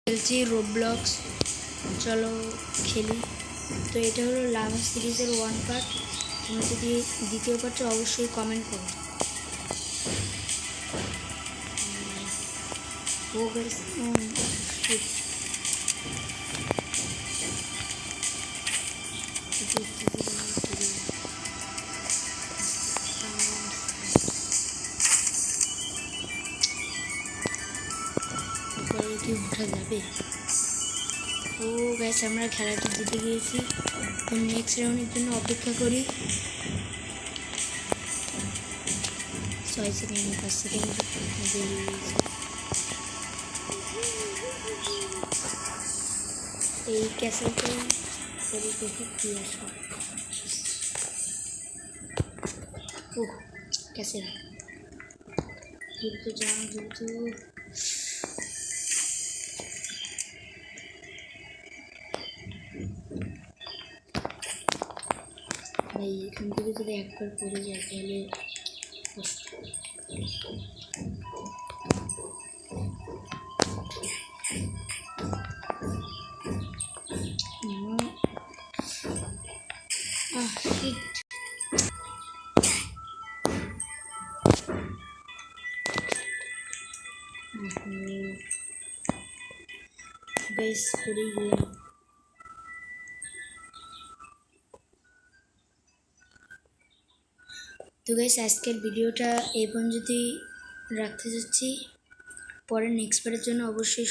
খেলছি রোবলক্স, চলো খেলি। তো এটা হলো লাভা সিরিজের 1 পার্ট। তোমরা যদি দ্বিতীয় পার্টটা অবশ্যই কমেন্ট করো। ও গাইস, কি উঠা যাবে? ও গাইস, আমরা খেলাটা জিতে গিয়েছি। তো নেক্সট রাউন্ডের জন্য অপেক্ষা করি। 6 সেকেন্ড 5 সেকেন্ড এই ক্যাসেলটা করে দেখি কি আসে। ও ক্যাসেল, দ্রুত যা দ্রুত। ভাই এখান থেকে যদি একবার পড়ে যায় তাহলে গাইস পড়ে গেলাম। তো গাইস আজকের ভিডিওটা এই পর্যন্তই রাখতে যাচ্ছি। পরে নেক্সট পার্টের জন্য অবশ্যই